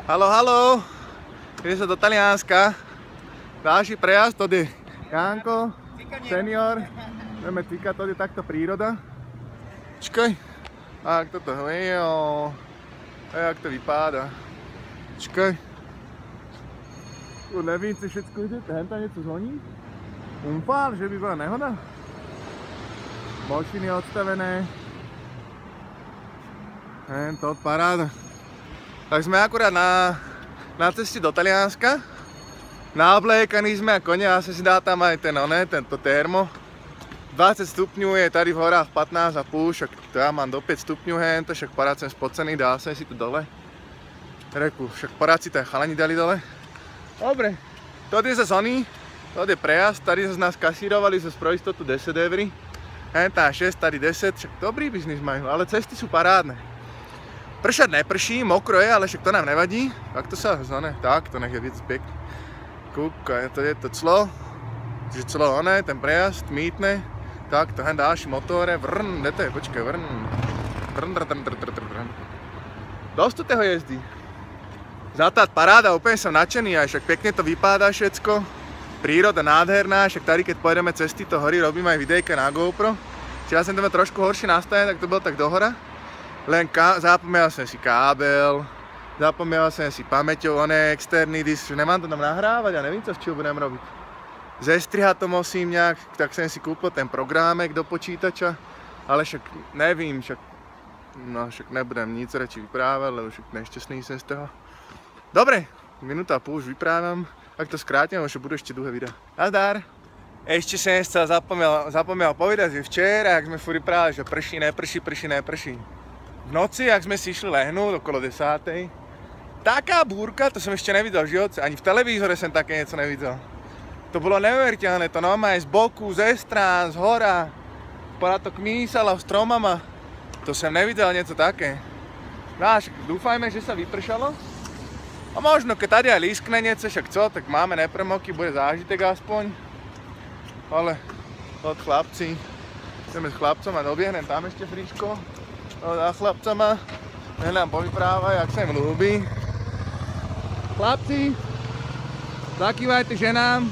Halo, halo. Ide sa do Talianska. Ďalší prejazd, to je Janko, senior. Budeme cíkať, to je takto príroda. Čakaj. A toto hlejo. A jak to vypadá. Čakaj. Tu nevinci všetko ide, henta niečo zvoní. Umfál, že by bola nehoda. Mašiny odstavené. Hento paráda. Tak sme akurát na ceste do Talianska. Naobliekaní sme a konia, asi si dá tam aj tento termo. 20 stupňov je tady v horách 15,5, však to ja mám do 5 stupňov hento, však porád som spocený, dal som si tu dole. Reku, však porád si to aj chalani dali dole. Dobre, toto je zase oný, toto je prejazd, tady zase nás kasírovali zase pro istotu 10 €. Hentá 6, tady 10, však dobrý biznis majú, ale cesty sú parádne. Pršať neprší, mokro je, ale však to nám nevadí. Tak to sa zone, tak to nech je víc pekný. Kúka, to je to clo. Čiže clo oné, ten prejazd, mítne. Tak to hen ďalší motore, vrn, kde to je, počkaj, vrn. Dosť tu toho jezdí. Zatát paráda, úplne som nadšený, aj však pekne to vypadá všetko. Príroda nádherná, však tady keď pojedeme cez tieto hory, robím aj videjka na GoPro. Čiže ja som to trošku horšie nastavené, tak to bolo tak dohora. Len zapomínal som si kábel, zapomínal som si pamäťou, externý disk, nemám to tam nahrávať a neviem, čo budem robiť. Zestrihať to musím nejak, tak som si kúpil ten programek do počítača, ale však nevím, však nebudem nic radšej vyprávať, lebo však nešťastný som z toho. Dobre, minúta a púl už vyprávam, ak to skrátim, že budú ešte dlhé videa. Nazdar! Ešte som sa zapomínal povedať, že včera, ak sme furt vyprávali, že prší, neprší. V noci, ak sme si išli lehnúť okolo 10. Taká búrka, to som ešte nevidel v živote, ani v televízore som také niečo nevidel. To bolo neuveriteľné, to normálne z boku, ze strán, z hora, podľa to kmísalo stromama. To som nevidel niečo také. No a dúfajme, že sa vypršalo. A možno, keď tady aj lískne niečo, však co, tak máme nepremoky, bude zážitek aspoň. Ale od chlapci, ideme s chlapcom a dobiehnem tam ešte fričko. Za chlapcama, nech nám povyprávaj, jak sa im ľúbi. Chlapci, zakývajte ženám.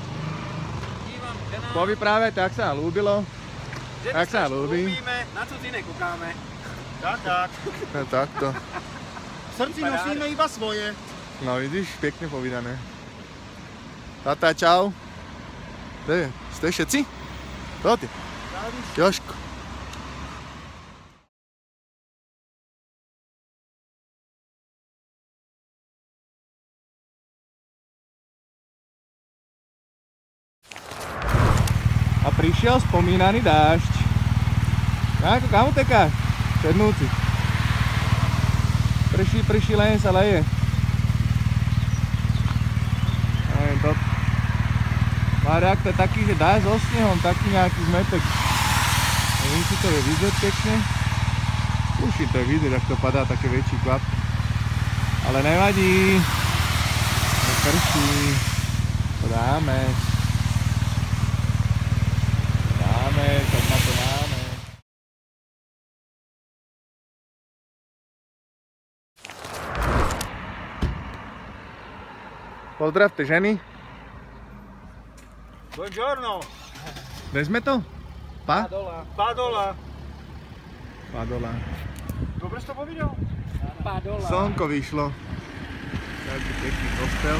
Povyprávajte, jak sa nám ľúbilo. Jak sa nám ľúbi. Na cudzine kúkáme. Tak. No takto. V srdci nosíme iba svoje. No vidíš, pekne povedané. Tata, čau. Ste všetci? To ty? Jožko. A prišiel spomínaný dážď. Janko, kam utekáš? Černúci. Prší, len sa leje. Mariak to je taký, že dá so snehom, taký nejaký zmetek. Neviem, či to je vidieť pekne. Už to je vidieť, ak to padá také väčší kvap. Ale nevadí. Neprší. To dáme. Tak na to máme. Pozdravte ženy. Buongiorno. Kde sme to? Padola. Dobre si to povedal? Padola. Slnko vyšlo. Taký pekný kostel.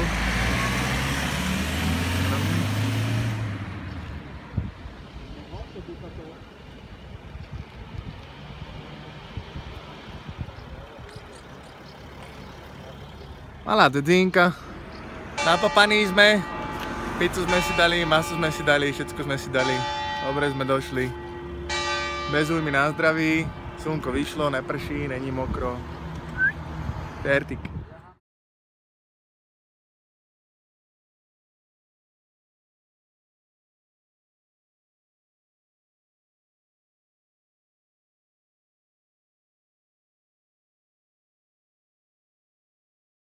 Malá dedinka. Napapaní sme. Pizzu sme si dali, maso sme si dali, všetko sme si dali. Dobre sme došli. Bez újmy na zdraví. Slnko vyšlo, neprší, není mokro. Fertik.